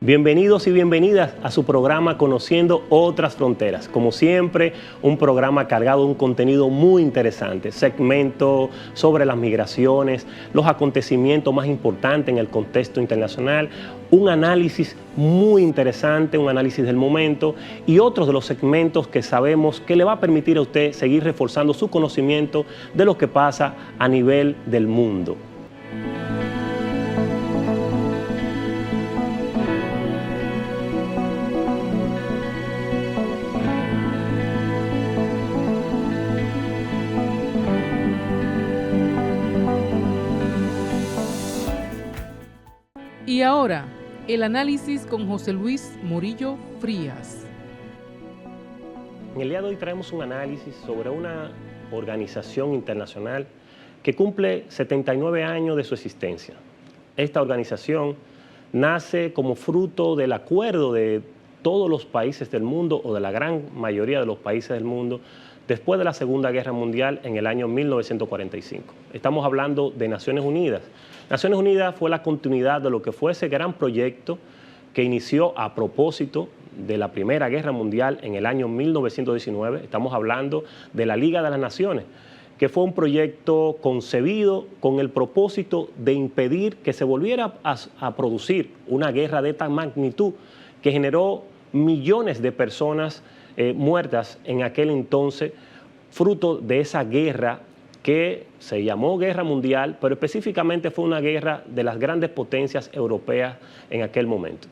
Bienvenidos y bienvenidas a su programa Conociendo Otras Fronteras. Como siempre, un programa cargado de un contenido muy interesante, segmento sobre las migraciones, los acontecimientos más importantes en el contexto internacional, un análisis muy interesante, un análisis del momento y otros de los segmentos que sabemos que le va a permitir a usted seguir reforzando su conocimiento de lo que pasa a nivel del mundo. Y ahora, el análisis con José Luis Morillo Frías. En el día de hoy traemos un análisis sobre una organización internacional que cumple 79 años de su existencia. Esta organización nace como fruto del acuerdo de todos los países del mundo, o de la gran mayoría de los países del mundo, después de la Segunda Guerra Mundial en el año 1945. Estamos hablando de Naciones Unidas. Naciones Unidas fue la continuidad de lo que fue ese gran proyecto que inició a propósito de la Primera Guerra Mundial en el año 1919. Estamos hablando de la Liga de las Naciones, que fue un proyecto concebido con el propósito de impedir que se volviera a producir una guerra de esta magnitud que generó millones de personas muertas en aquel entonces, fruto de esa guerra que se llamó Guerra Mundial, pero específicamente fue una guerra de las grandes potencias europeas en aquel momento.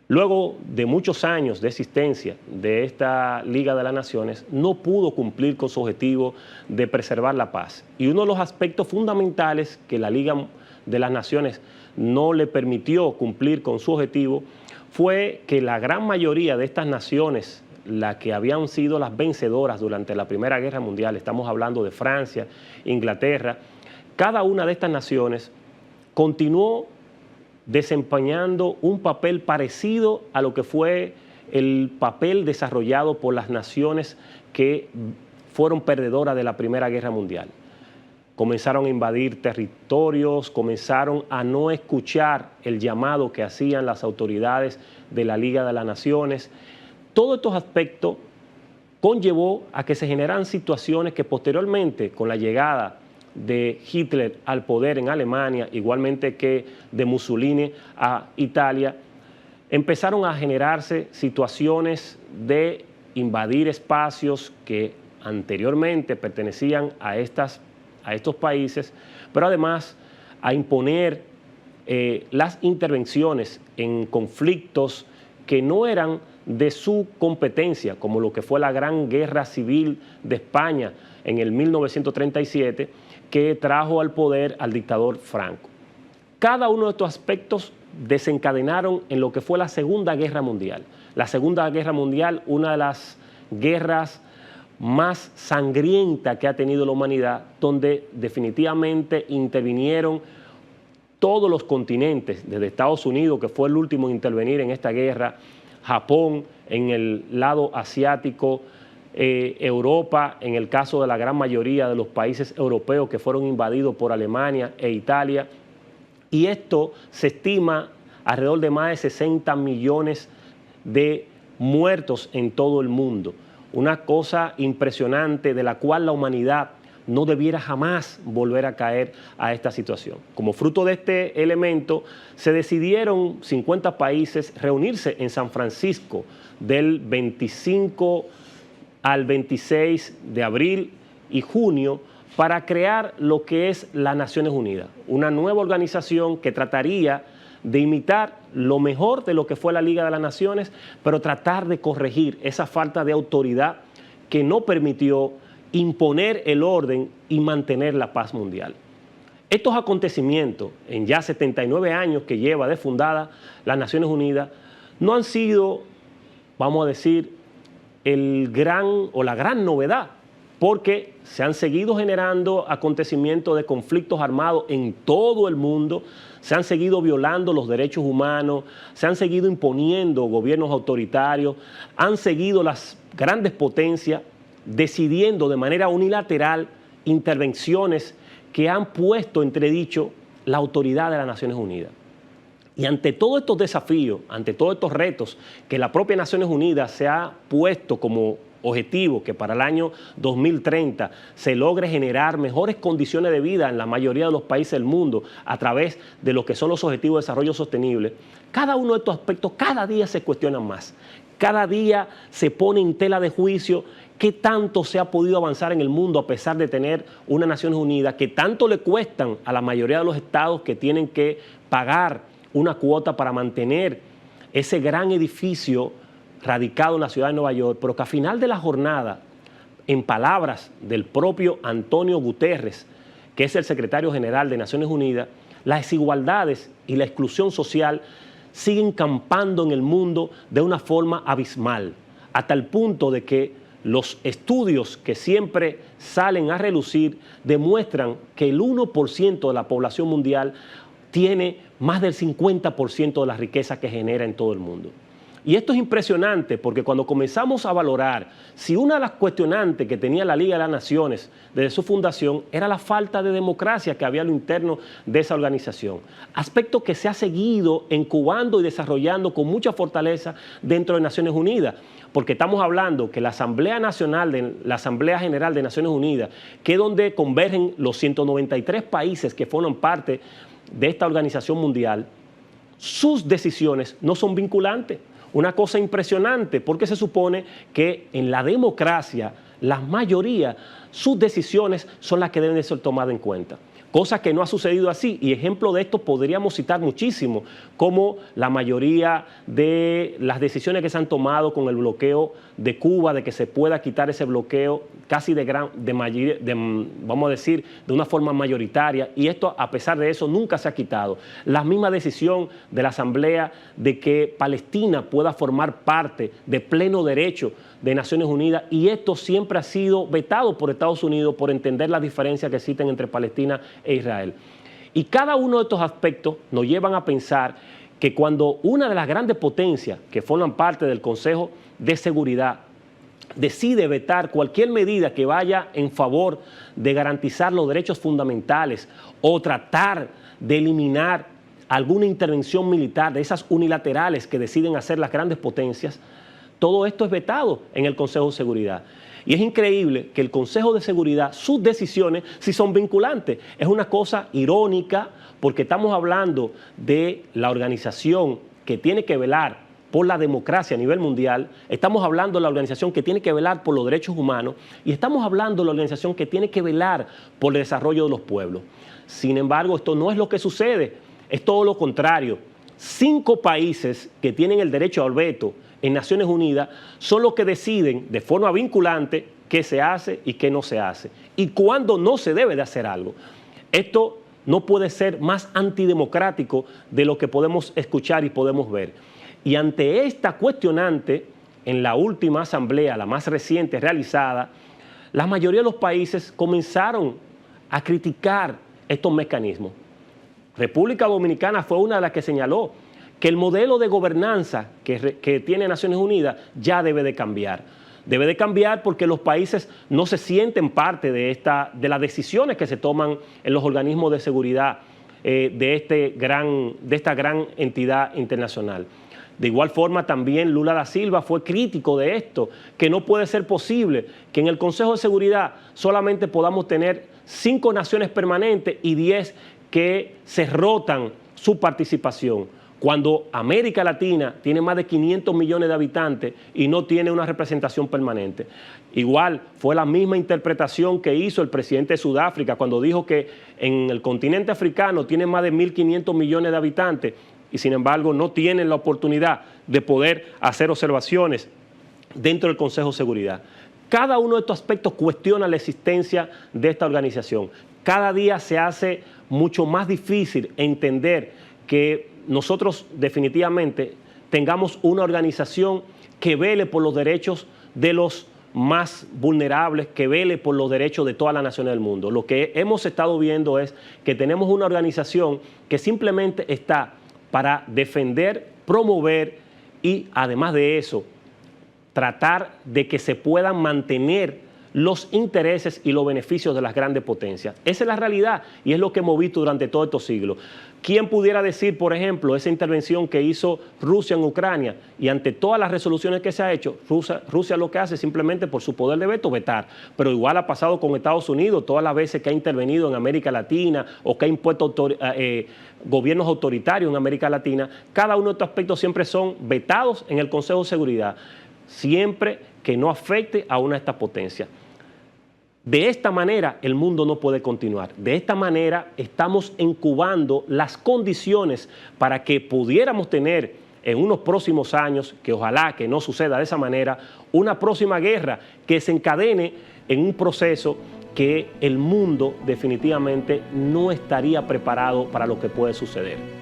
Luego de muchos años de existencia de esta Liga de las Naciones, no pudo cumplir con su objetivo de preservar la paz. Y uno de los aspectos fundamentales que la Liga de las Naciones no le permitió cumplir con su objetivo fue que la gran mayoría de estas naciones, las que habían sido las vencedoras durante la Primera Guerra Mundial, estamos hablando de Francia, Inglaterra, cada una de estas naciones continuó desempeñando un papel parecido a lo que fue el papel desarrollado por las naciones que fueron perdedoras de la Primera Guerra Mundial. Comenzaron a invadir territorios, comenzaron a no escuchar el llamado que hacían las autoridades de la Liga de las Naciones. Todos estos aspectos conllevó a que se generaran situaciones que posteriormente, con la llegada de Hitler al poder en Alemania, igualmente que de Mussolini a Italia, empezaron a generarse situaciones de invadir espacios que anteriormente pertenecían a estos países, pero además a imponer las intervenciones en conflictos que no eran de su competencia, como lo que fue la Gran Guerra Civil de España en el 1937, que trajo al poder al dictador Franco. Cada uno de estos aspectos desencadenaron en lo que fue la Segunda Guerra Mundial. La Segunda Guerra Mundial, una de las guerras más sangrientas que ha tenido la humanidad, donde definitivamente intervinieron todos los continentes, desde Estados Unidos, que fue el último en intervenir en esta guerra, Japón en el lado asiático, Europa en el caso de la gran mayoría de los países europeos que fueron invadidos por Alemania e Italia. Y esto se estima alrededor de más de 60 millones de muertos en todo el mundo. Una cosa impresionante de la cual la humanidad no debiera jamás volver a caer a esta situación. Como fruto de este elemento, se decidieron 50 países reunirse en San Francisco del 25 al 26 de abril y junio para crear lo que es las Naciones Unidas, una nueva organización que trataría de imitar lo mejor de lo que fue la Liga de las Naciones, pero tratar de corregir esa falta de autoridad que no permitió imponer el orden y mantener la paz mundial. Estos acontecimientos, en ya 79 años que lleva de fundada las Naciones Unidas, no han sido, vamos a decir, la gran novedad, porque se han seguido generando acontecimientos de conflictos armados en todo el mundo, se han seguido violando los derechos humanos, se han seguido imponiendo gobiernos autoritarios, han seguido las grandes potencias decidiendo de manera unilateral intervenciones que han puesto entredicho la autoridad de las Naciones Unidas. Y ante todos estos desafíos, ante todos estos retos que la propia Naciones Unidas se ha puesto como objetivo, que para el año 2030 se logre generar mejores condiciones de vida en la mayoría de los países del mundo a través de lo que son los objetivos de desarrollo sostenible, cada uno de estos aspectos cada día se cuestionan más. Cada día se pone en tela de juicio qué tanto se ha podido avanzar en el mundo a pesar de tener una Naciones Unidas que tanto le cuestan a la mayoría de los estados que tienen que pagar una cuota para mantener ese gran edificio radicado en la ciudad de Nueva York, pero que a final de la jornada, en palabras del propio Antonio Guterres, que es el secretario general de Naciones Unidas, las desigualdades y la exclusión social siguen campando en el mundo de una forma abismal, hasta el punto de que los estudios que siempre salen a relucir demuestran que el 1% de la población mundial tiene más del 50% de la riqueza que genera en todo el mundo. Y esto es impresionante porque cuando comenzamos a valorar si una de las cuestionantes que tenía la Liga de las Naciones desde su fundación era la falta de democracia que había a lo interno de esa organización, aspecto que se ha seguido incubando y desarrollando con mucha fortaleza dentro de Naciones Unidas, porque estamos hablando que la Asamblea Nacional, la Asamblea General de Naciones Unidas, que es donde convergen los 193 países que forman parte de esta organización mundial, sus decisiones no son vinculantes. Una cosa impresionante, porque se supone que en la democracia, la mayoría, sus decisiones son las que deben de ser tomadas en cuenta. Cosa que no ha sucedido así, y ejemplo de esto podríamos citar muchísimo, como la mayoría de las decisiones que se han tomado con el bloqueo de Cuba, de que se pueda quitar ese bloqueo casi vamos a decir, de una forma mayoritaria, y esto a pesar de eso nunca se ha quitado. La misma decisión de la Asamblea de que Palestina pueda formar parte de pleno derecho de Naciones Unidas, y esto siempre ha sido vetado por Estados Unidos por entender las diferencias que existen entre Palestina e Israel. Y cada uno de estos aspectos nos llevan a pensar que cuando una de las grandes potencias que forman parte del Consejo de Seguridad decide vetar cualquier medida que vaya en favor de garantizar los derechos fundamentales o tratar de eliminar alguna intervención militar de esas unilaterales que deciden hacer las grandes potencias, todo esto es vetado en el Consejo de Seguridad. Y es increíble que el Consejo de Seguridad, sus decisiones sí son vinculantes. Es una cosa irónica porque estamos hablando de la organización que tiene que velar por la democracia a nivel mundial, estamos hablando de la organización que tiene que velar por los derechos humanos y estamos hablando de la organización que tiene que velar por el desarrollo de los pueblos. Sin embargo, esto no es lo que sucede, es todo lo contrario. 5 países que tienen el derecho al veto en Naciones Unidas son los que deciden de forma vinculante qué se hace y qué no se hace y cuándo no se debe de hacer algo. Esto no puede ser más antidemocrático de lo que podemos escuchar y podemos ver. Y ante esta cuestionante, en la última asamblea, la más reciente realizada, la mayoría de los países comenzaron a criticar estos mecanismos. República Dominicana fue una de las que señaló que el modelo de gobernanza que tiene Naciones Unidas ya debe de cambiar. Debe de cambiar porque los países no se sienten parte de las decisiones que se toman en los organismos de seguridad de esta gran entidad internacional. De igual forma también Lula da Silva fue crítico de esto, que no puede ser posible que en el Consejo de Seguridad solamente podamos tener 5 naciones permanentes y 10 que se rotan su participación, cuando América Latina tiene más de 500 millones de habitantes y no tiene una representación permanente. Igual fue la misma interpretación que hizo el presidente de Sudáfrica cuando dijo que en el continente africano tiene más de 1.500 millones de habitantes y sin embargo no tienen la oportunidad de poder hacer observaciones dentro del Consejo de Seguridad. Cada uno de estos aspectos cuestiona la existencia de esta organización. Cada día se hace mucho más difícil entender que nosotros definitivamente tengamos una organización que vele por los derechos de los más vulnerables, que vele por los derechos de todas las naciones del mundo. Lo que hemos estado viendo es que tenemos una organización que simplemente está para defender, promover y además de eso, tratar de que se puedan mantener los intereses y los beneficios de las grandes potencias. Esa es la realidad y es lo que hemos visto durante todos estos siglos. ¿Quién pudiera decir, por ejemplo, esa intervención que hizo Rusia en Ucrania y ante todas las resoluciones que se ha hecho, Rusia lo que hace simplemente por su poder de veto, vetar? Pero igual ha pasado con Estados Unidos, todas las veces que ha intervenido en América Latina o que ha impuesto gobiernos autoritarios en América Latina, cada uno de estos aspectos siempre son vetados en el Consejo de Seguridad, siempre que no afecte a una de estas potencias. De esta manera el mundo no puede continuar. De esta manera estamos incubando las condiciones para que pudiéramos tener en unos próximos años, que ojalá que no suceda de esa manera, una próxima guerra que se encadene en un proceso que el mundo definitivamente no estaría preparado para lo que puede suceder.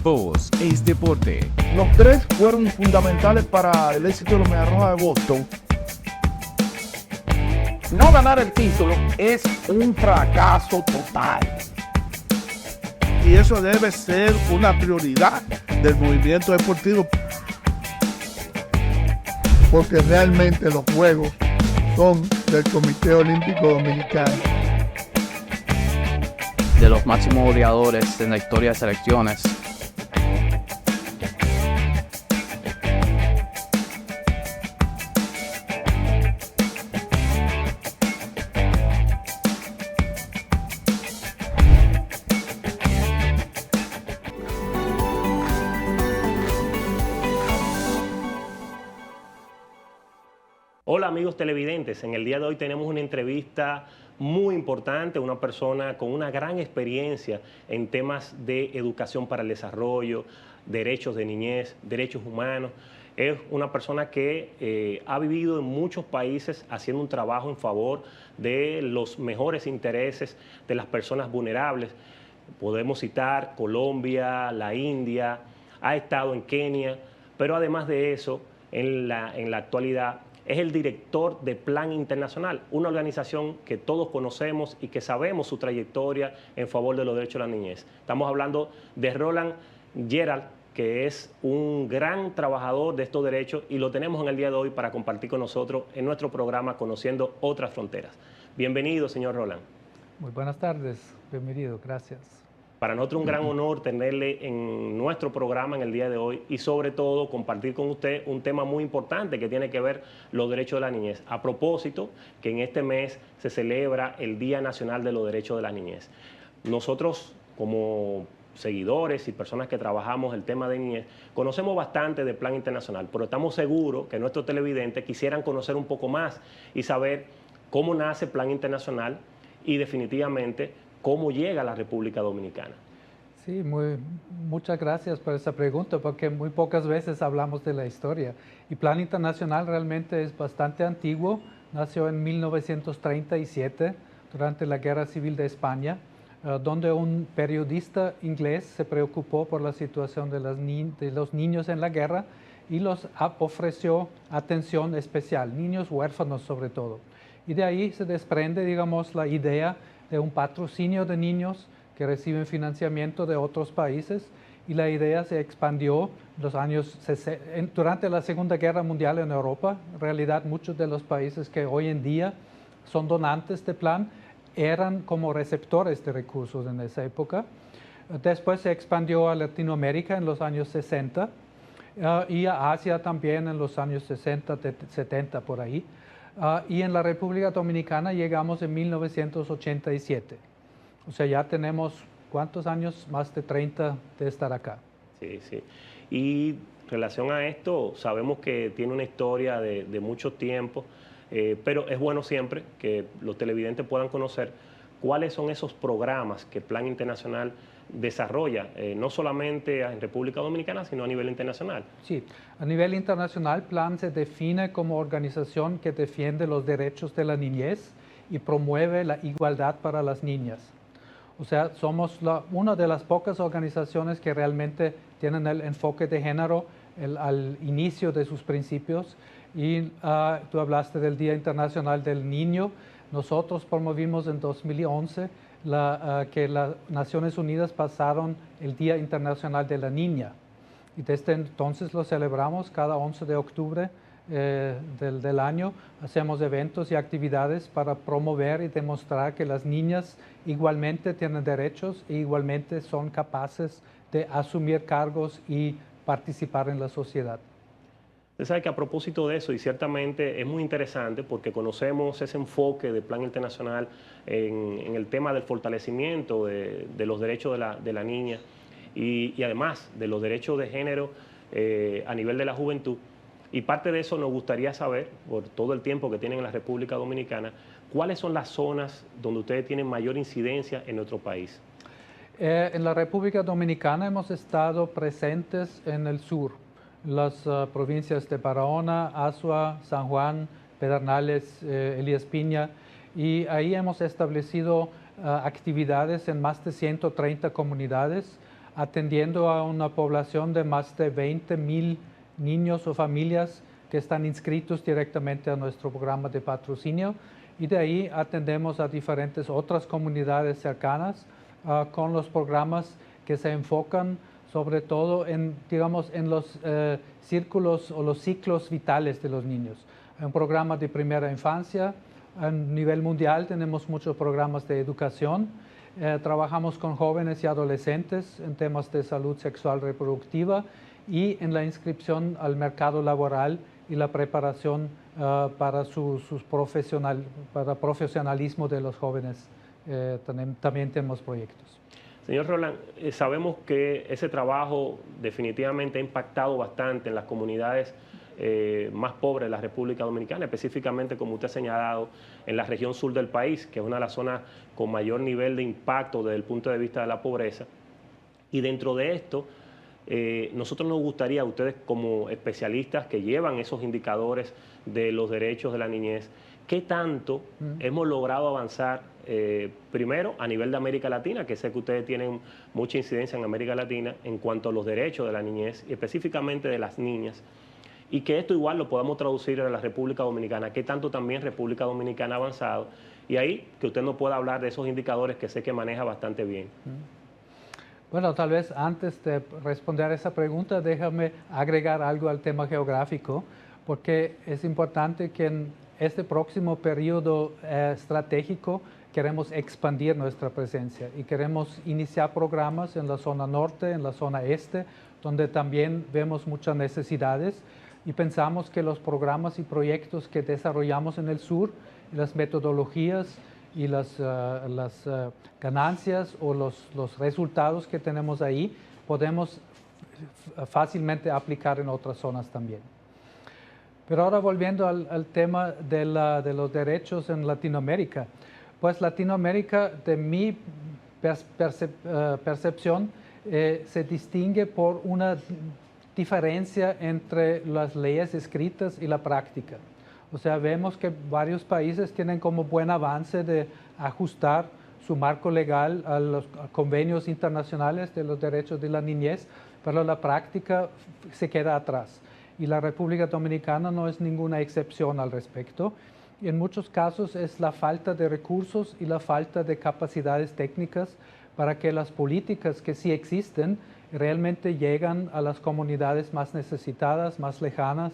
Voz es deporte. Los tres fueron fundamentales para el éxito de los Medias Rojas de Boston. No ganar el título es un fracaso total. Y eso debe ser una prioridad del movimiento deportivo. Porque realmente los juegos son del Comité Olímpico Dominicano. De los máximos goleadores en la historia de selecciones. Hola amigos televidentes, en el día de hoy tenemos una entrevista muy importante, una persona con una gran experiencia en temas de educación para el desarrollo, derechos de niñez, derechos humanos. Es una persona que ha vivido en muchos países haciendo un trabajo en favor de los mejores intereses de las personas vulnerables. Podemos citar Colombia, la India, ha estado en Kenia, pero además de eso, en la actualidad, es el director de Plan Internacional, una organización que todos conocemos y que sabemos su trayectoria en favor de los derechos de la niñez. Estamos hablando de Roland Gerald, que es un gran trabajador de estos derechos y lo tenemos en el día de hoy para compartir con nosotros en nuestro programa Conociendo Otras Fronteras. Bienvenido, señor Roland. Muy buenas tardes, bienvenido, gracias. Para nosotros un gran honor tenerle en nuestro programa en el día de hoy y sobre todo compartir con usted un tema muy importante que tiene que ver los derechos de la niñez. A propósito, que en este mes se celebra el Día Nacional de los Derechos de la Niñez. Nosotros como seguidores y personas que trabajamos el tema de niñez, conocemos bastante del Plan Internacional, pero estamos seguros que nuestros televidentes quisieran conocer un poco más y saber cómo nace Plan Internacional y definitivamente cómo llega a la República Dominicana. Sí, muchas gracias por esa pregunta, porque muy pocas veces hablamos de la historia. Y Plan Internacional realmente es bastante antiguo, nació en 1937, durante la Guerra Civil de España, donde un periodista inglés se preocupó por la situación de los niños en la guerra y los ofreció atención especial, niños huérfanos sobre todo. Y de ahí se desprende, digamos, la idea de un patrocinio de niños que reciben financiamiento de otros países, y la idea se expandió durante la Segunda Guerra Mundial en Europa. En realidad muchos de los países que hoy en día son donantes de plan eran como receptores de recursos en esa época. Después se expandió a Latinoamérica en los años 60 y a Asia también en los años 60, 70 por ahí. Y en la República Dominicana llegamos en 1987. O sea, ya tenemos, ¿cuántos años? Más de 30 de estar acá. Sí, sí. Y en relación a esto, sabemos que tiene una historia de mucho tiempo, pero es bueno siempre que los televidentes puedan conocer cuáles son esos programas que Plan Internacional desarrolla, no solamente en República Dominicana, sino a nivel internacional. Sí, a nivel internacional, Plan se define como organización que defiende los derechos de la niñez y promueve la igualdad para las niñas. O sea, somos una de las pocas organizaciones que realmente tienen el enfoque de género al inicio de sus principios. Y tú hablaste del Día Internacional del Niño. Nosotros promovimos en 2011 que las Naciones Unidas pasaron el Día Internacional de la Niña. Y desde entonces lo celebramos cada 11 de octubre del año. Hacemos eventos y actividades para promover y demostrar que las niñas igualmente tienen derechos e igualmente son capaces de asumir cargos y participar en la sociedad. Usted sabe que a propósito de eso, y ciertamente es muy interesante porque conocemos ese enfoque del Plan Internacional en el tema del fortalecimiento de los derechos de la niña y además de los derechos de género a nivel de la juventud. Y parte de eso nos gustaría saber, por todo el tiempo que tienen en la República Dominicana, cuáles son las zonas donde ustedes tienen mayor incidencia en nuestro país. En la República Dominicana hemos estado presentes en el sur, las provincias de Barahona, Azua, San Juan, Pedernales, Elías Piña, y ahí hemos establecido actividades en más de 130 comunidades, atendiendo a una población de más de 20,000 niños o familias que están inscritos directamente a nuestro programa de patrocinio, y de ahí atendemos a diferentes otras comunidades cercanas con los programas que se enfocan sobre todo en, digamos, en los círculos o los ciclos vitales de los niños. Hay un programa de primera infancia. A nivel mundial tenemos muchos programas de educación. Trabajamos con jóvenes y adolescentes en temas de salud sexual reproductiva y en la inscripción al mercado laboral y la preparación para para profesionalismo de los jóvenes. También tenemos proyectos. Señor Roland, sabemos que ese trabajo definitivamente ha impactado bastante en las comunidades más pobres de la República Dominicana, específicamente, como usted ha señalado, en la región sur del país, que es una de las zonas con mayor nivel de impacto desde el punto de vista de la pobreza. Y dentro de esto, nosotros nos gustaría, ustedes como especialistas que llevan esos indicadores de los derechos de la niñez, ¿qué tanto hemos logrado avanzar, primero a nivel de América Latina, que sé que ustedes tienen mucha incidencia en América Latina en cuanto a los derechos de la niñez y específicamente de las niñas, y que esto igual lo podamos traducir en la República Dominicana, qué tanto también República Dominicana ha avanzado, y ahí que usted nos pueda hablar de esos indicadores que sé que maneja bastante bien? Bueno, tal vez antes de responder a esa pregunta, déjame agregar algo al tema geográfico, porque es importante que en este próximo periodo estratégico queremos expandir nuestra presencia y queremos iniciar programas en la zona norte, en la zona este, donde también vemos muchas necesidades, y pensamos que los programas y proyectos que desarrollamos en el sur, las metodologías y las ganancias o los resultados que tenemos ahí, podemos fácilmente aplicar en otras zonas también. Pero ahora volviendo al tema de los derechos en Latinoamérica, pues Latinoamérica, de mi percepción, se distingue por una diferencia entre las leyes escritas y la práctica. O sea, vemos que varios países tienen como buen avance de ajustar su marco legal a los convenios internacionales de los derechos de la niñez, pero la práctica se queda atrás. Y la República Dominicana no es ninguna excepción al respecto. Y en muchos casos es la falta de recursos y la falta de capacidades técnicas para que las políticas que sí existen realmente llegan a las comunidades más necesitadas, más lejanas.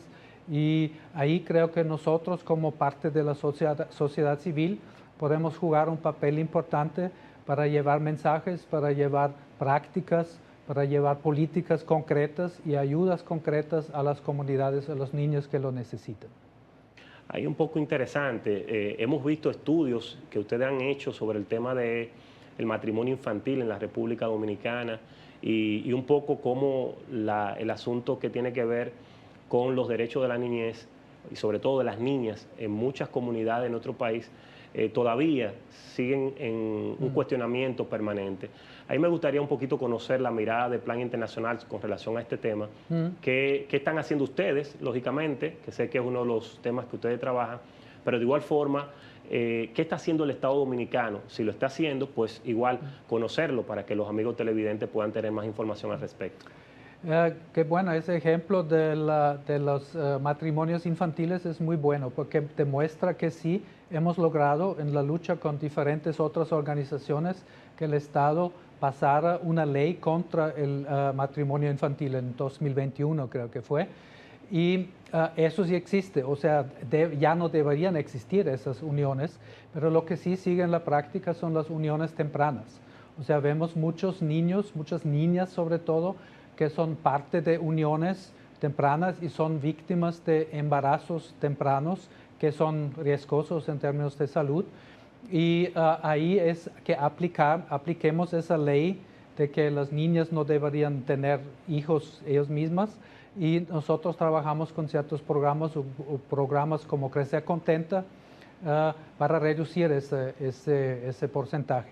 Y ahí creo que nosotros, como parte de la sociedad civil, podemos jugar un papel importante para llevar mensajes, para llevar prácticas, para llevar políticas concretas y ayudas concretas a las comunidades, a los niños que lo necesitan. Hay un poco interesante, hemos visto estudios que ustedes han hecho sobre el tema del matrimonio infantil en la República Dominicana y un poco cómo el asunto que tiene que ver con los derechos de la niñez y sobre todo de las niñas en muchas comunidades de nuestro país todavía siguen en un cuestionamiento permanente. Ahí me gustaría un poquito conocer la mirada del Plan Internacional con relación a este tema. ¿Qué están haciendo ustedes, lógicamente, que sé que es uno de los temas que ustedes trabajan, pero de igual forma, ¿qué está haciendo el Estado Dominicano? Si lo está haciendo, pues igual conocerlo para que los amigos televidentes puedan tener más información al respecto. Que bueno, ese ejemplo de los matrimonios infantiles es muy bueno porque demuestra que sí hemos logrado en la lucha con diferentes otras organizaciones que el Estado pasara una ley contra el matrimonio infantil en 2021 creo que fue. Y eso sí existe, o sea, ya no deberían existir esas uniones, pero lo que sí sigue en la práctica son las uniones tempranas. O sea, vemos muchos niños, muchas niñas sobre todo, que son parte de uniones tempranas y son víctimas de embarazos tempranos que son riesgosos en términos de salud. Y ahí es que apliquemos esa ley de que las niñas no deberían tener hijos ellas mismas. Y nosotros trabajamos con ciertos programas o programas como Crecer Contenta para reducir ese porcentaje.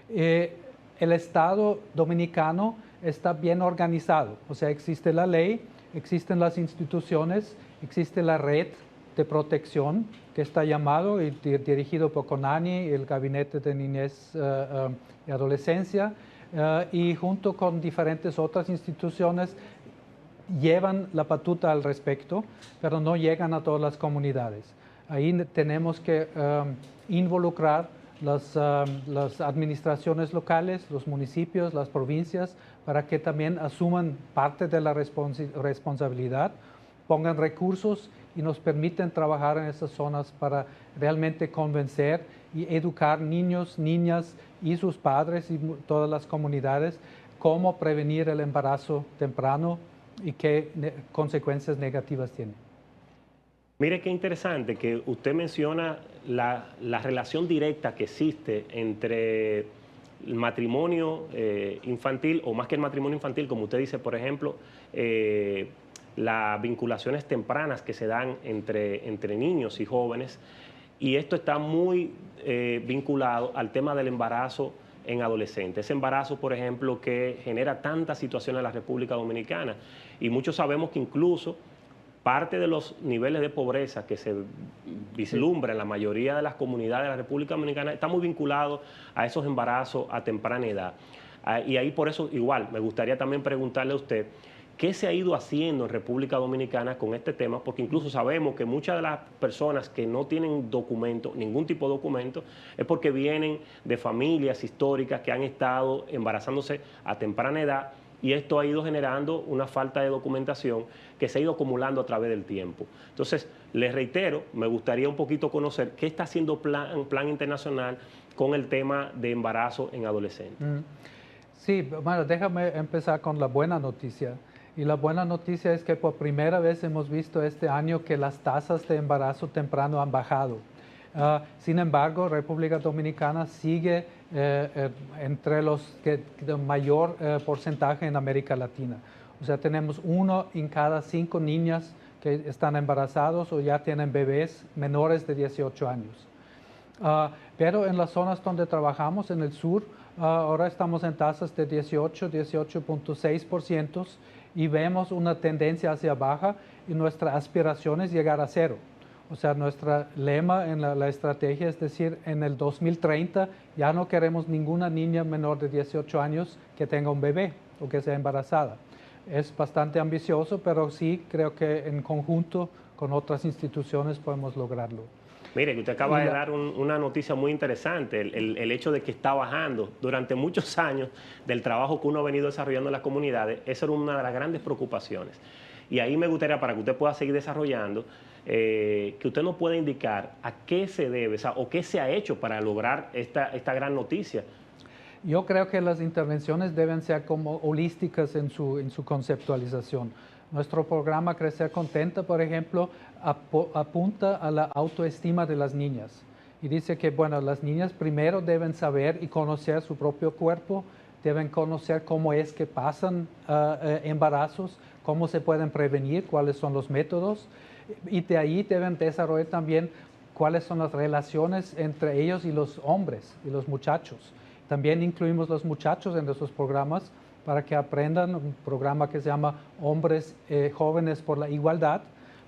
El Estado dominicano está bien organizado, o sea, existe la ley, existen las instituciones, existe la red de protección que está llamado y dirigido por CONANI, el Gabinete de Niñez y Adolescencia, y junto con diferentes otras instituciones llevan la batuta al respecto, pero no llegan a todas las comunidades. Ahí tenemos que involucrar las administraciones locales, los municipios, las provincias, para que también asuman parte de la responsabilidad, pongan recursos y nos permiten trabajar en esas zonas para realmente convencer y educar niños, niñas y sus padres y todas las comunidades cómo prevenir el embarazo temprano y qué consecuencias negativas tiene. Mire qué interesante que usted menciona la relación directa que existe entre el matrimonio infantil, o más que el matrimonio infantil, como usted dice, por ejemplo, las vinculaciones tempranas que se dan entre niños y jóvenes, y esto está muy vinculado al tema del embarazo en adolescentes. Ese embarazo, por ejemplo, que genera tantas situaciones en la República Dominicana, y muchos sabemos que incluso parte de los niveles de pobreza que se vislumbra en la mayoría de las comunidades de la República Dominicana está muy vinculado a esos embarazos a temprana edad. Y ahí por eso igual me gustaría también preguntarle a usted qué se ha ido haciendo en República Dominicana con este tema, porque incluso sabemos que muchas de las personas que no tienen documento, ningún tipo de documento, es porque vienen de familias históricas que han estado embarazándose a temprana edad, y esto ha ido generando una falta de documentación que se ha ido acumulando a través del tiempo. Entonces, les reitero, me gustaría un poquito conocer qué está haciendo Plan Internacional con el tema de embarazo en adolescentes. Sí, bueno, déjame empezar con la buena noticia. Y la buena noticia es que por primera vez hemos visto este año que las tasas de embarazo temprano han bajado. Sin embargo, República Dominicana sigue entre los que de mayor porcentaje en América Latina. O sea, tenemos 1 en cada 5 niñas que están embarazados o ya tienen bebés menores de 18 años. Pero en las zonas donde trabajamos, en el sur, ahora estamos en tasas de 18.6% y vemos una tendencia hacia baja, y nuestra aspiración es llegar a 0. O sea, nuestro lema en la estrategia es decir, en el 2030 ya no queremos ninguna niña menor de 18 años que tenga un bebé o que sea embarazada. Es bastante ambicioso, pero sí creo que en conjunto con otras instituciones podemos lograrlo. Mire, que usted acaba de dar una noticia muy interesante, el hecho de que está bajando. Durante muchos años del trabajo que uno ha venido desarrollando en las comunidades, esa era una de las grandes preocupaciones. Y ahí me gustaría, para que usted pueda seguir desarrollando, que usted nos pueda indicar a qué se debe, o qué se ha hecho para lograr esta gran noticia. Yo creo que las intervenciones deben ser como holísticas en su conceptualización. Nuestro programa Crecer Contenta, por ejemplo, apunta a la autoestima de las niñas. Y dice que, bueno, las niñas primero deben saber y conocer su propio cuerpo, deben conocer cómo es que pasan embarazos, cómo se pueden prevenir, cuáles son los métodos, y de ahí deben desarrollar también cuáles son las relaciones entre ellos y los hombres y los muchachos. También incluimos los muchachos en esos programas para que aprendan un programa que se llama Hombres Jóvenes por la Igualdad,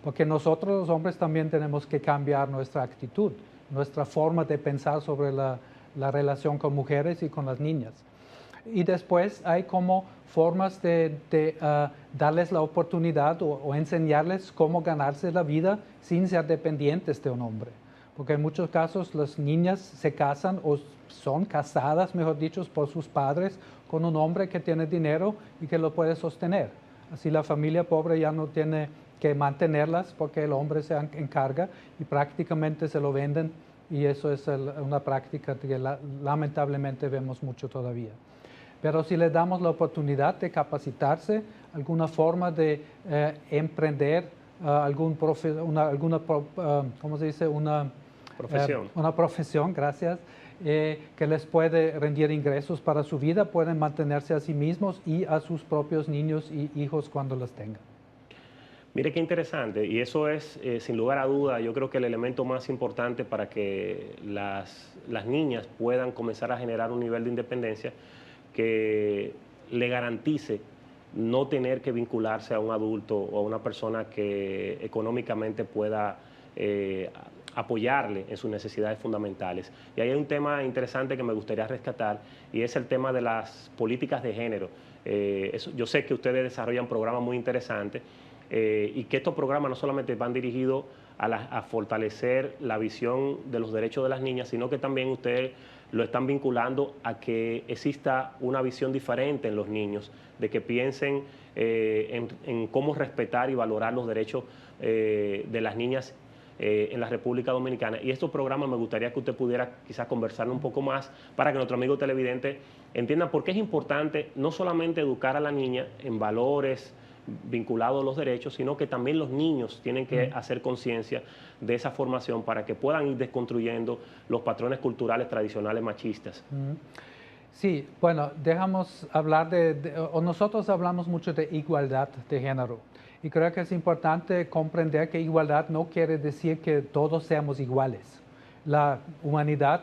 porque nosotros los hombres también tenemos que cambiar nuestra actitud, nuestra forma de pensar sobre la relación con mujeres y con las niñas. Y después hay como formas de darles la oportunidad o enseñarles cómo ganarse la vida sin ser dependientes de un hombre. Porque en muchos casos las niñas se casan o son casadas, mejor dicho, por sus padres con un hombre que tiene dinero y que lo puede sostener. Así la familia pobre ya no tiene que mantenerlas porque el hombre se encarga y prácticamente se lo venden, y eso es una práctica que lamentablemente vemos mucho todavía. Pero si le damos la oportunidad de capacitarse, alguna forma de emprender, ¿cómo se dice? Una profesión, gracias, que les puede rendir ingresos para su vida, pueden mantenerse a sí mismos y a sus propios niños y hijos cuando los tengan. Mire qué interesante, y eso es, sin lugar a duda, yo creo que el elemento más importante para que las niñas puedan comenzar a generar un nivel de independencia que le garantice no tener que vincularse a un adulto o a una persona que económicamente pueda apoyarle en sus necesidades fundamentales. Y ahí hay un tema interesante que me gustaría rescatar, y es el tema de las políticas de género. Yo sé que ustedes desarrollan programas muy interesantes, y que estos programas no solamente van dirigidos a fortalecer la visión de los derechos de las niñas, sino que también ustedes lo están vinculando a que exista una visión diferente en los niños, de que piensen en cómo respetar y valorar los derechos de las niñas en la República Dominicana. Y estos programas me gustaría que usted pudiera quizás conversar un poco más para que nuestro amigo televidente entienda por qué es importante no solamente educar a la niña en valores vinculados a los derechos, sino que también los niños tienen que hacer conciencia de esa formación para que puedan ir desconstruyendo los patrones culturales tradicionales machistas. Sí, bueno, dejamos hablar o nosotros hablamos mucho de igualdad de género, y creo que es importante comprender que igualdad no quiere decir que todos seamos iguales. La humanidad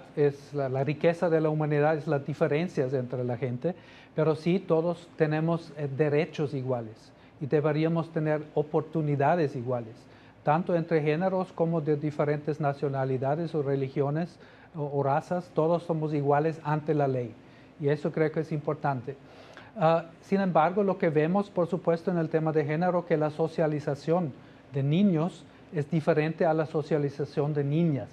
la riqueza de la humanidad es las diferencias entre la gente, pero sí todos tenemos derechos iguales y deberíamos tener oportunidades iguales, tanto entre géneros como de diferentes nacionalidades o religiones o razas. Todos somos iguales ante la ley, y eso creo que es importante. Sin embargo, lo que vemos, por supuesto, en el tema de género, que la socialización de niños es diferente a la socialización de niñas.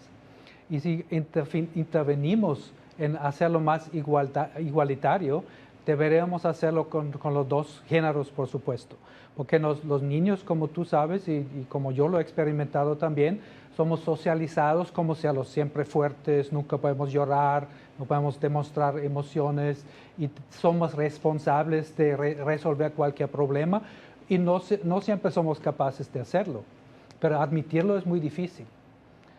Y si intervenimos en hacerlo más igualitario, deberíamos hacerlo con los dos géneros, por supuesto. Porque los niños, como tú sabes, y como yo lo he experimentado también, somos socializados como si a los siempre fuertes, nunca podemos llorar, no podemos demostrar emociones, y somos responsables de resolver cualquier problema, y no siempre somos capaces de hacerlo, pero admitirlo es muy difícil.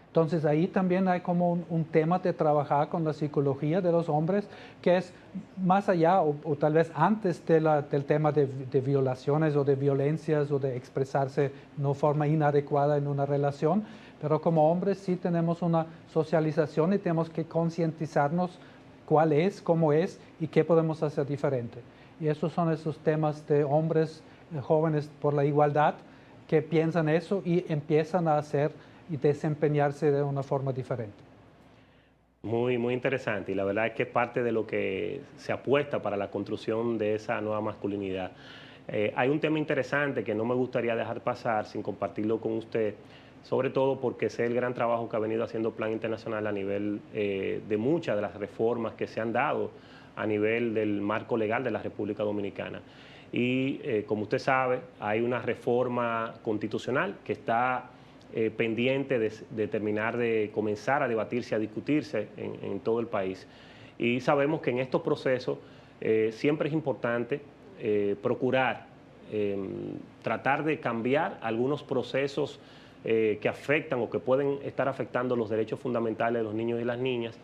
Entonces ahí también hay como un tema de trabajar con la psicología de los hombres, que es más allá o tal vez antes del tema de violaciones o de violencias o de expresarse de forma inadecuada en una relación, pero como hombres sí tenemos una socialización y tenemos que concientizarnos cuál es, cómo es y qué podemos hacer diferente. Y esos son esos temas de hombres jóvenes por la igualdad que piensan eso y empiezan a hacer y desempeñarse de una forma diferente. Muy, muy interesante, y la verdad es que es parte de lo que se apuesta para la construcción de esa nueva masculinidad. Hay un tema interesante que no me gustaría dejar pasar sin compartirlo con usted, sobre todo porque sé el gran trabajo que ha venido haciendo Plan Internacional a nivel de muchas de las reformas que se han dado a nivel del marco legal de la República Dominicana. Y como usted sabe, hay una reforma constitucional que está pendiente de terminar de comenzar a debatirse, a discutirse en todo el país. Y sabemos que en estos procesos siempre es importante procurar tratar de cambiar algunos procesos que afectan o que pueden estar afectando los derechos fundamentales de los niños y las niñas,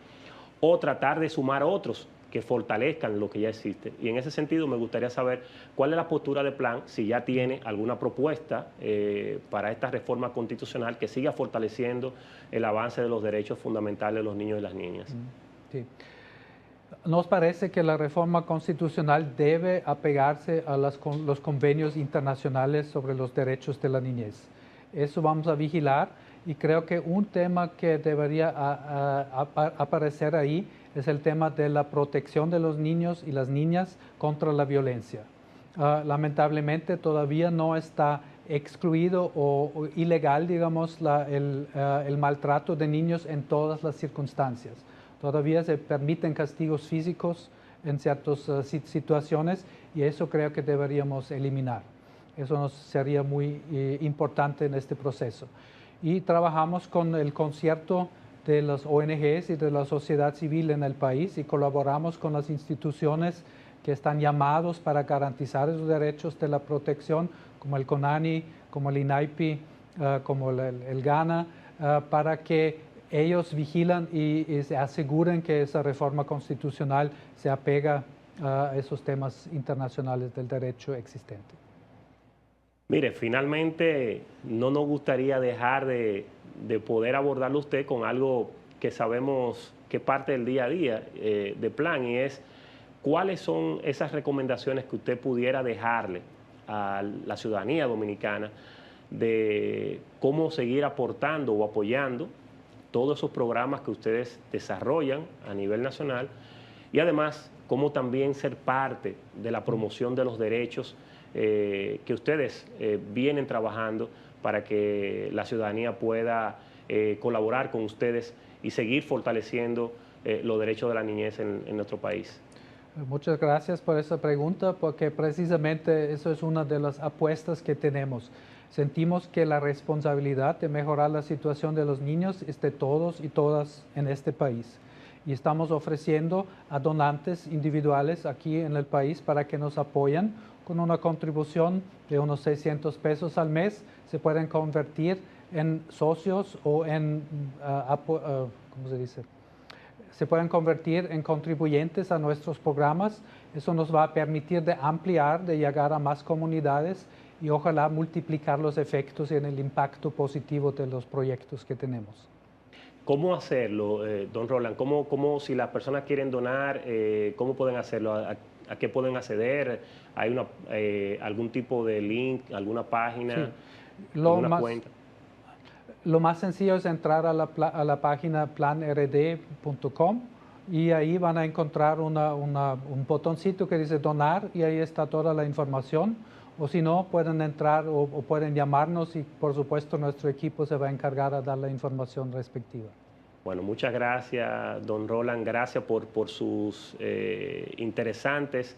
o tratar de sumar otros que fortalezcan lo que ya existe. Y en ese sentido me gustaría saber cuál es la postura de Plan, si ya tiene alguna propuesta para esta reforma constitucional que siga fortaleciendo el avance de los derechos fundamentales de los niños y las niñas. Sí. Nos parece que la reforma constitucional debe apegarse a los convenios internacionales sobre los derechos de la niñez. Eso vamos a vigilar, y creo que un tema que debería aparecer ahí es el tema de la protección de los niños y las niñas contra la violencia. Lamentablemente todavía no está excluido o ilegal, digamos, el maltrato de niños en todas las circunstancias. Todavía se permiten castigos físicos en ciertas situaciones y eso creo que deberíamos eliminar. Eso nos sería muy importante en este proceso. Y trabajamos con el concierto de las ONGs y de la sociedad civil en el país y colaboramos con las instituciones que están llamados para garantizar esos derechos de la protección, como el CONANI, como el INAIPI, como el GANA, para que ellos vigilan y se aseguren que esa reforma constitucional se apega a esos temas internacionales del derecho existente. Mire, finalmente no nos gustaría dejar de poder abordarlo usted con algo que sabemos que parte del día a día de Plan, y es cuáles son esas recomendaciones que usted pudiera dejarle a la ciudadanía dominicana de cómo seguir aportando o apoyando todos esos programas que ustedes desarrollan a nivel nacional y además cómo también ser parte de la promoción de los derechos que ustedes vienen trabajando para que la ciudadanía pueda colaborar con ustedes y seguir fortaleciendo los derechos de la niñez en nuestro país. Muchas gracias por esa pregunta, porque precisamente eso es una de las apuestas que tenemos. Sentimos que la responsabilidad de mejorar la situación de los niños es de todos y todas en este país. Y estamos ofreciendo a donantes individuales aquí en el país para que nos apoyen con una contribución de unos 600 pesos al mes. Se pueden convertir en socios o en, ¿cómo se dice? Se pueden convertir en contribuyentes a nuestros programas. Eso nos va a permitir de ampliar, de llegar a más comunidades y ojalá multiplicar los efectos en el impacto positivo de los proyectos que tenemos. ¿Cómo hacerlo, don Roland? ¿Cómo si las personas quieren donar, cómo pueden hacerlo? ¿A qué pueden acceder? ¿Hay algún tipo de link, alguna página, sí. alguna cuenta? Lo más sencillo es entrar a la página planrd.com y ahí van a encontrar un botoncito que dice donar y ahí está toda la información. O si no, pueden entrar o pueden llamarnos y por supuesto nuestro equipo se va a encargar de dar la información respectiva. Bueno, muchas gracias, don Roland. Gracias por sus interesantes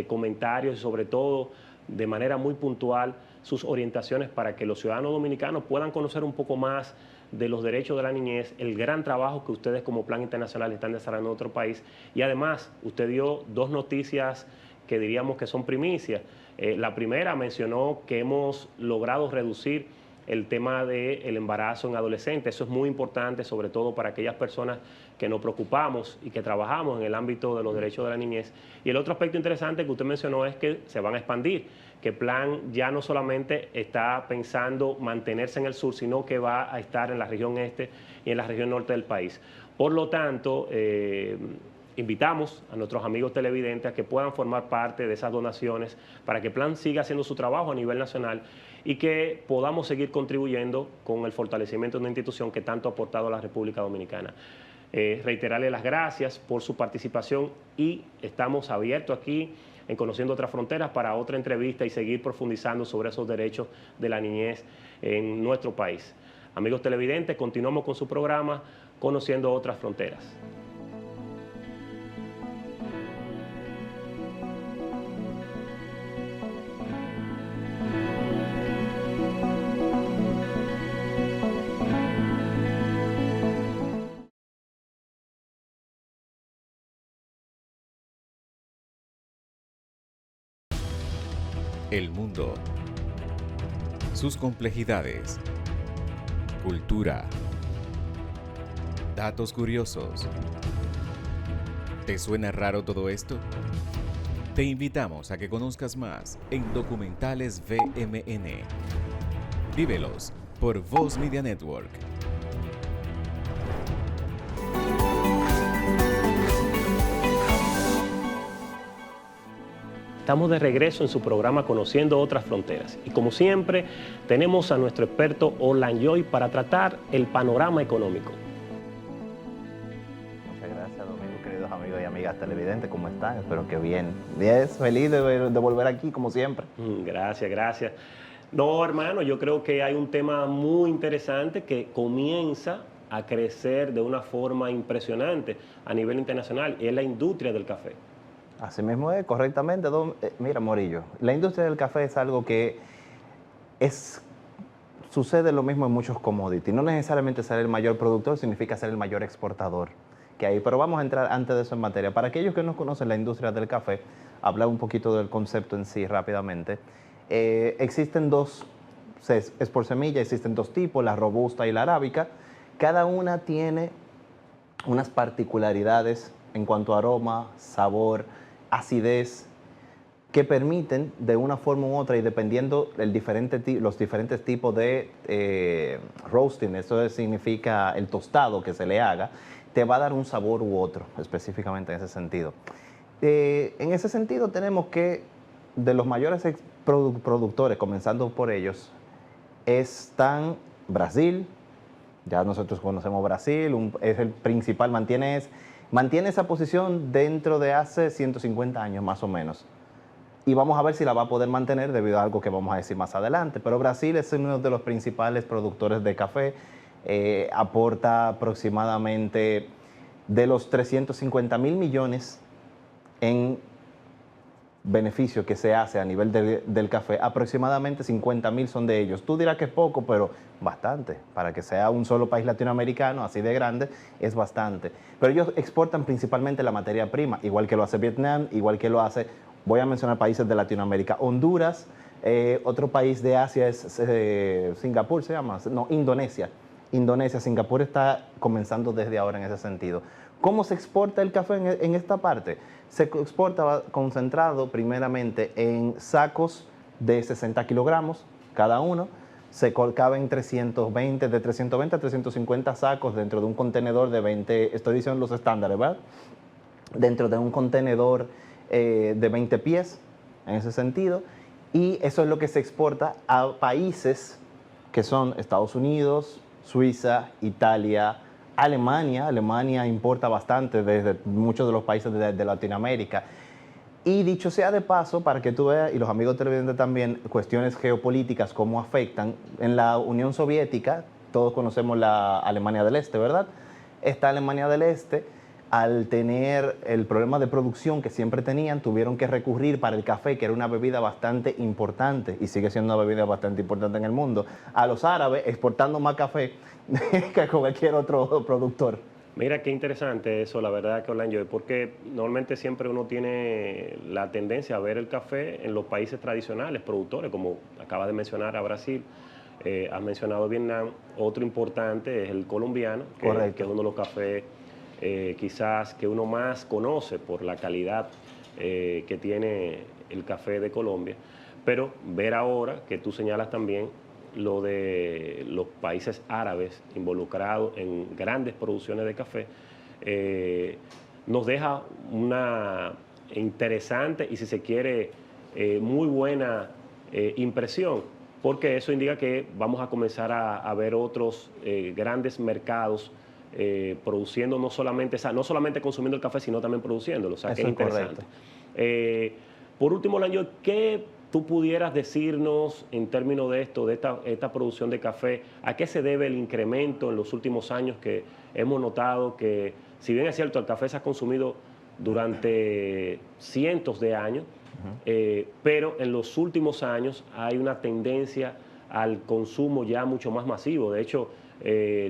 comentarios y sobre todo de manera muy puntual sus orientaciones para que los ciudadanos dominicanos puedan conocer un poco más de los derechos de la niñez, el gran trabajo que ustedes como Plan Internacional están desarrollando en otro país. Y además, usted dio dos noticias que diríamos que son primicias. La primera mencionó que hemos logrado reducir el tema del embarazo en adolescentes. Eso es muy importante, sobre todo para aquellas personas que nos preocupamos y que trabajamos en el ámbito de los derechos de la niñez. Y el otro aspecto interesante que usted mencionó es que se van a expandir, que Plan ya no solamente está pensando mantenerse en el sur, sino que va a estar en la región este y en la región norte del país. Por lo tanto, invitamos a nuestros amigos televidentes a que puedan formar parte de esas donaciones para que Plan siga haciendo su trabajo a nivel nacional y que podamos seguir contribuyendo con el fortalecimiento de una institución que tanto ha aportado a la República Dominicana. Reiterarle las gracias por su participación y estamos abiertos aquí en Conociendo Otras Fronteras para otra entrevista y seguir profundizando sobre esos derechos de la niñez en nuestro país. Amigos televidentes, continuamos con su programa Conociendo Otras Fronteras. El mundo, sus complejidades, cultura, datos curiosos. ¿Te suena raro todo esto? Te invitamos a que conozcas más en Documentales VMN. Vívelos por Voz Media Network. Estamos de regreso en su programa Conociendo Otras Fronteras y como siempre tenemos a nuestro experto Orland Joy para tratar el panorama económico. Muchas gracias, Domingo, querido televidentes, ¿cómo están? Espero que bien. Feliz de volver aquí, como siempre. Gracias, gracias. No, hermano, yo creo que hay un tema muy interesante que comienza a crecer de una forma impresionante a nivel internacional, y es la industria del café. Así mismo es, correctamente. Mira, Morillo, la industria del café es algo que sucede lo mismo en muchos commodities. No necesariamente ser el mayor productor significa ser el mayor exportador que hay. Pero vamos a entrar antes de eso en materia. Para aquellos que no conocen la industria del café, hablar un poquito del concepto en sí rápidamente. Existen es por semilla, existen dos tipos, la robusta y la arábica. Cada una tiene unas particularidades en cuanto a aroma, sabor, acidez, que permiten de una forma u otra, y dependiendo los diferentes tipos de roasting, eso significa el tostado que se le haga, te va a dar un sabor u otro, específicamente en ese sentido. En ese sentido tenemos que de los mayores productores, comenzando por ellos, están Brasil. Ya nosotros conocemos Brasil, es el principal, mantiene esa posición dentro de hace 150 años más o menos. Y vamos a ver si la va a poder mantener debido a algo que vamos a decir más adelante. Pero Brasil es uno de los principales productores de café, aporta aproximadamente de los 350.000 millones en beneficio que se hace a nivel del café, aproximadamente 50.000 son de ellos. Tú dirás que es poco, pero bastante. Para que sea un solo país latinoamericano así de grande, es bastante. Pero ellos exportan principalmente la materia prima, igual que lo hace Vietnam, igual que lo hace, voy a mencionar países de Latinoamérica, Honduras, otro país de Asia es Singapur, se llama, no, Indonesia. Singapur está comenzando desde ahora en ese sentido. ¿Cómo se exporta el café en esta parte? Se exporta concentrado primeramente en sacos de 60 kilogramos cada uno. Se caben de 320 a 350 sacos dentro de un contenedor de 20, estoy diciendo los estándares, ¿verdad? Dentro de un contenedor de 20 pies, en ese sentido. Y eso es lo que se exporta a países que son Estados Unidos, Suiza, Italia, Alemania. Alemania importa bastante desde muchos de los países de Latinoamérica. Y dicho sea de paso, para que tú veas, y los amigos televidentes también, cuestiones geopolíticas, cómo afectan. En la Unión Soviética, todos conocemos la Alemania del Este, ¿verdad? Esta Alemania del Este, al tener el problema de producción que siempre tenían, tuvieron que recurrir para el café, que era una bebida bastante importante, y sigue siendo una bebida bastante importante en el mundo, a los árabes exportando más café que cualquier otro productor. Mira qué interesante eso, la verdad que Orlando, porque normalmente siempre uno tiene la tendencia a ver el café en los países tradicionales, productores, como acaba de mencionar a Brasil, has mencionado Vietnam, otro importante es el colombiano, que es uno de los cafés quizás que uno más conoce por la calidad que tiene el café de Colombia, pero ver ahora que tú señalas también lo de los países árabes involucrados en grandes producciones de café, nos deja una interesante y, si se quiere, muy buena impresión, porque eso indica que vamos a comenzar a ver otros grandes mercados produciendo, no solamente consumiendo el café, sino también produciéndolo. O sea, que es interesante. Por último, Lanyo, ¿qué tú pudieras decirnos en términos de esto, de esta producción de café? ¿A qué se debe el incremento en los últimos años que hemos notado que, si bien es cierto, el café se ha consumido durante cientos de años, pero en los últimos años hay una tendencia al consumo ya mucho más masivo? De hecho,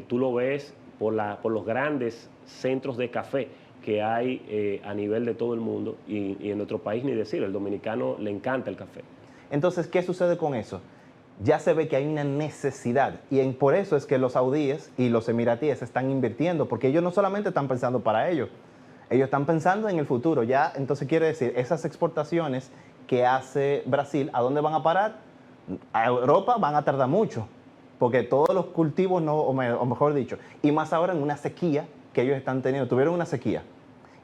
tú lo ves por los grandes centros de café que hay a nivel de todo el mundo, y en nuestro país ni decir, el dominicano le encanta el café. Entonces, ¿qué sucede con eso? Ya se ve que hay una necesidad, y por eso es que los saudíes y los emiratíes están invirtiendo, porque ellos no solamente están pensando para ellos, ellos están pensando en el futuro. Ya, entonces quiere decir, esas exportaciones que hace Brasil, ¿a dónde van a parar? A Europa van a tardar mucho, porque todos los cultivos, o mejor dicho, y más ahora en una sequía que ellos están teniendo, tuvieron una sequía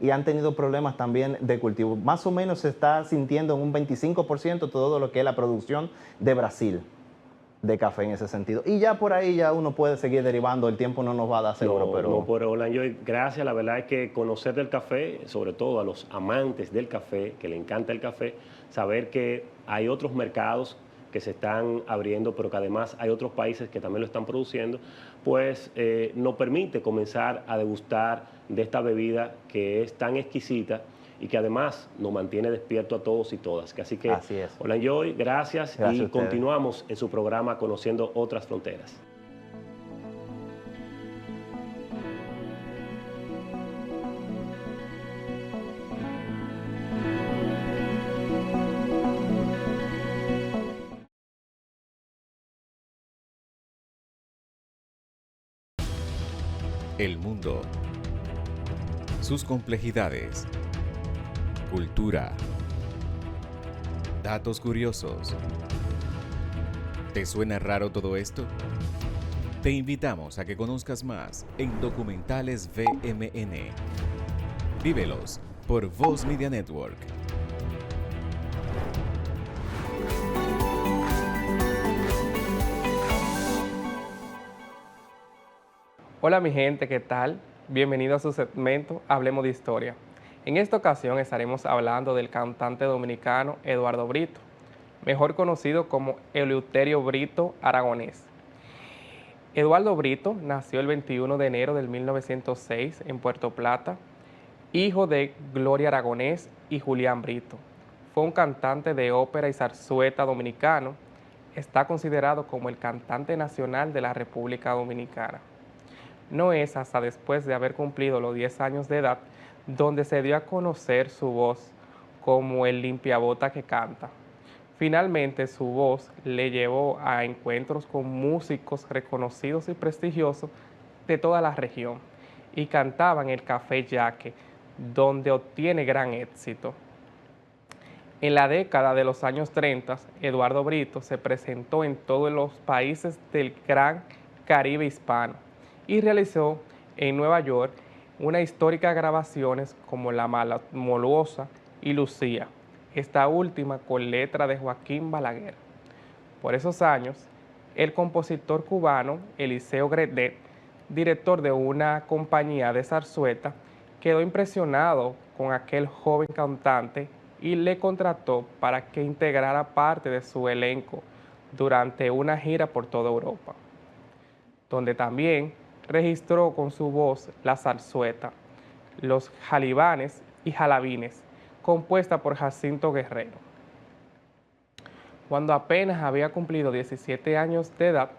y han tenido problemas también de cultivo. Más o menos se está sintiendo en un 25% todo lo que es la producción de Brasil. de café en ese sentido. Y ya por ahí ya uno puede seguir derivando, el tiempo no nos va a dar seguro, pero... No, pero Olanjoy, gracias, la verdad es que conocer del café, sobre todo a los amantes del café, que le encanta el café, saber que hay otros mercados que se están abriendo, pero que además hay otros países que también lo están produciendo, pues nos permite comenzar a degustar de esta bebida que es tan exquisita y que además nos mantiene despierto a todos y todas. Así que, Olanjoy, gracias y continuamos en su programa Conociendo Otras Fronteras. El mundo, sus complejidades, cultura, datos curiosos. ¿Te suena raro todo esto? Te invitamos a que conozcas más en Documentales VMN. Vívelos por Voz Media Network. Hola mi gente, ¿qué tal? Bienvenido a su segmento Hablemos de Historia. En esta ocasión estaremos hablando del cantante dominicano Eduardo Brito, mejor conocido como Eleuterio Brito Aragonés. Eduardo Brito nació el 21 de enero del 1906 en Puerto Plata, hijo de Gloria Aragonés y Julián Brito. Fue un cantante de ópera y zarzuela dominicano. Está considerado como el cantante nacional de la República Dominicana. No es hasta después de haber cumplido los 10 años de edad donde se dio a conocer su voz como el limpiabota que canta. Finalmente su voz le llevó a encuentros con músicos reconocidos y prestigiosos de toda la región y cantaba en el Café Yaque, donde obtiene gran éxito. En la década de los años 30, Eduardo Brito se presentó en todos los países del Gran Caribe hispano y realizó en Nueva York unas históricas grabaciones como La Moluosa y Lucía, esta última con letra de Joaquín Balaguer. Por esos años, el compositor cubano Eliseo Gredet, director de una compañía de zarzuela, quedó impresionado con aquel joven cantante y le contrató para que integrara parte de su elenco durante una gira por toda Europa, donde también registró con su voz la zarzuela, Los Jalibanes y Jalabines, compuesta por Jacinto Guerrero. Cuando apenas había cumplido 17 años de edad,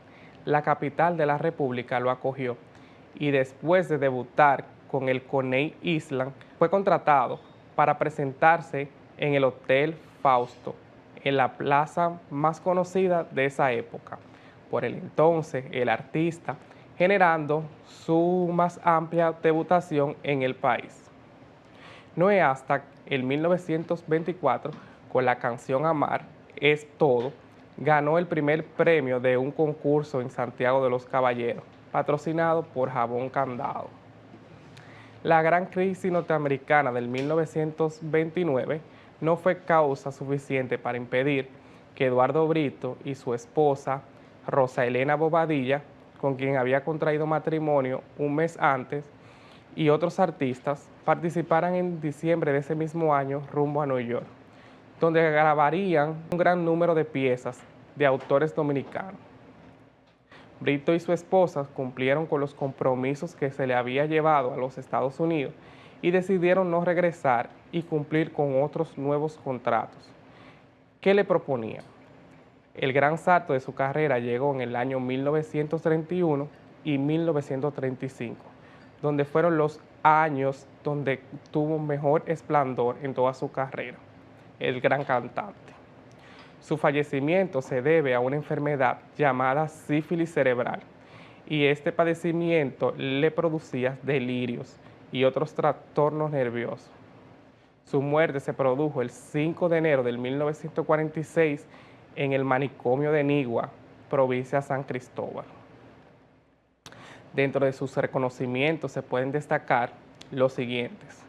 la capital de la República lo acogió y después de debutar con el Coney Island, fue contratado para presentarse en el Hotel Fausto, en la plaza más conocida de esa época, por el entonces el artista, generando su más amplia debutación en el país. No es hasta el 1924, con la canción Amar es Todo, ganó el primer premio de un concurso en Santiago de los Caballeros, patrocinado por Jabón Candado. La gran crisis norteamericana del 1929 no fue causa suficiente para impedir que Eduardo Brito y su esposa, Rosa Elena Bobadilla, con quien había contraído matrimonio un mes antes, y otros artistas participaran en diciembre de ese mismo año rumbo a Nueva York, donde grabarían un gran número de piezas de autores dominicanos. Brito y su esposa cumplieron con los compromisos que se le había llevado a los Estados Unidos y decidieron no regresar y cumplir con otros nuevos contratos. ¿Qué le proponían? El gran salto de su carrera llegó en el año 1931 y 1935, donde fueron los años donde tuvo mejor esplendor en toda su carrera, el gran cantante. Su fallecimiento se debe a una enfermedad llamada sífilis cerebral, y este padecimiento le producía delirios y otros trastornos nerviosos. Su muerte se produjo el 5 de enero del 1946 en el manicomio de Nigua, provincia de San Cristóbal. Dentro de sus reconocimientos se pueden destacar los siguientes.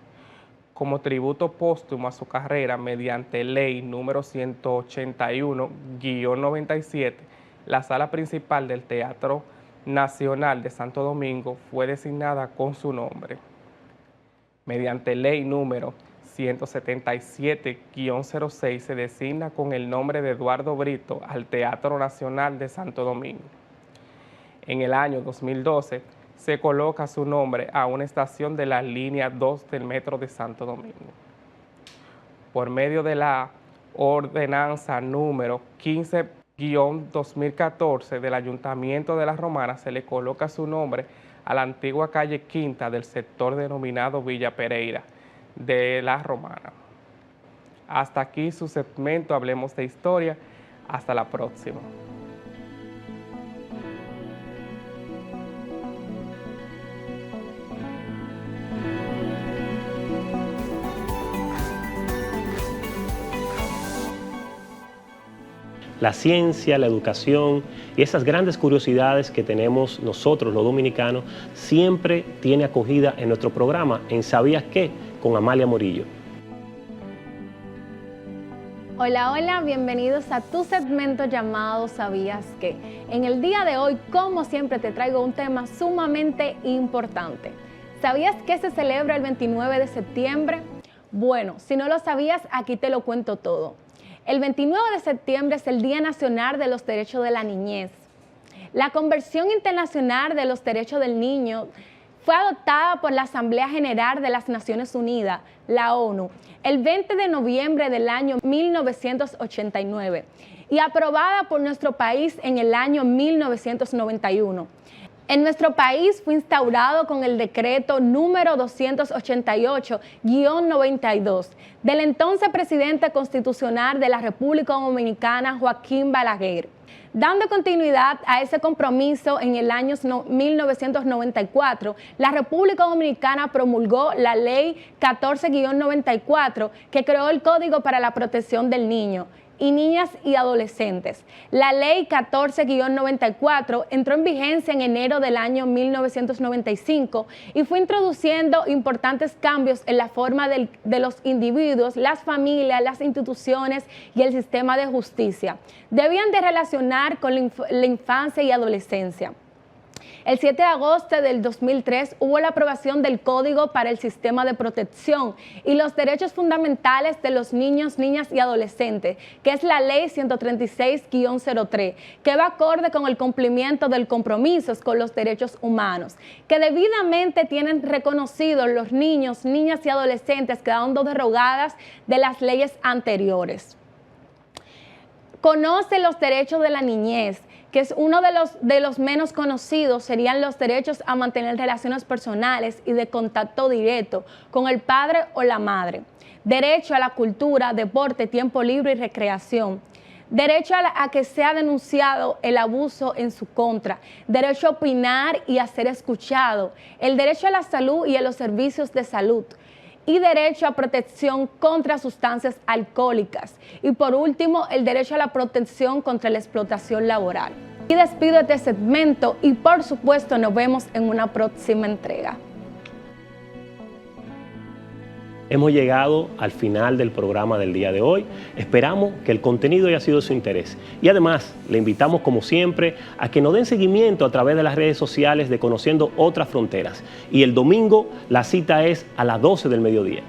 Como tributo póstumo a su carrera mediante ley número 181-97, la sala principal del Teatro Nacional de Santo Domingo fue designada con su nombre. Mediante ley número 177-06 se designa con el nombre de Eduardo Brito al Teatro Nacional de Santo Domingo. En el año 2012 se coloca su nombre a una estación de la línea 2 del Metro de Santo Domingo. Por medio de la ordenanza número 15-2014 del Ayuntamiento de La Romana se le coloca su nombre a la antigua calle Quinta del sector denominado Villa Pereira de La Romana. Hasta aquí su segmento Hablemos de Historia. Hasta la próxima. La ciencia, la educación y esas grandes curiosidades que tenemos nosotros los dominicanos siempre tiene acogida en nuestro programa en ¿Sabías qué? Con Amalia Morillo. Hola, hola, bienvenidos a tu segmento llamado ¿Sabías qué? En el día de hoy, como siempre, te traigo un tema sumamente importante. ¿Sabías que se celebra el 29 de septiembre? Bueno, si no lo sabías, aquí te lo cuento todo. El 29 de septiembre es el Día Nacional de los Derechos de la Niñez. La Convención Internacional de los Derechos del Niño fue adoptada por la Asamblea General de las Naciones Unidas, la ONU, el 20 de noviembre del año 1989 y aprobada por nuestro país en el año 1991. En nuestro país fue instaurado con el decreto número 288-92 del entonces presidente constitucional de la República Dominicana, Joaquín Balaguer. Dando continuidad a ese compromiso, en el año 1994, la República Dominicana promulgó la Ley 14-94 que creó el Código para la Protección del Niño y Niñas y Adolescentes. La Ley 14-94 entró en vigencia en enero del año 1995 y fue introduciendo importantes cambios en la forma de los individuos, las familias, las instituciones y el sistema de justicia. Debían de relacionar con la infancia y adolescencia. El 7 de agosto del 2003 hubo la aprobación del Código para el Sistema de Protección y los Derechos Fundamentales de los Niños, Niñas y Adolescentes, que es la Ley 136-03, que va acorde con el cumplimiento del compromiso con los derechos humanos, que debidamente tienen reconocidos los niños, niñas y adolescentes, quedando derogadas de las leyes anteriores. Conoce los derechos de la niñez, que es uno de los menos conocidos, serían los derechos a mantener relaciones personales y de contacto directo con el padre o la madre. Derecho a la cultura, deporte, tiempo libre y recreación. Derecho a que sea denunciado el abuso en su contra. Derecho a opinar y a ser escuchado. El derecho a la salud y a los servicios de salud. Y derecho a protección contra sustancias alcohólicas. Y por último, el derecho a la protección contra la explotación laboral. Y despido este segmento y por supuesto nos vemos en una próxima entrega. Hemos llegado al final del programa del día de hoy. Esperamos que el contenido haya sido de su interés. Y además, le invitamos como siempre a que nos den seguimiento a través de las redes sociales de Conociendo Otras Fronteras. Y el domingo la cita es a las 12 del mediodía.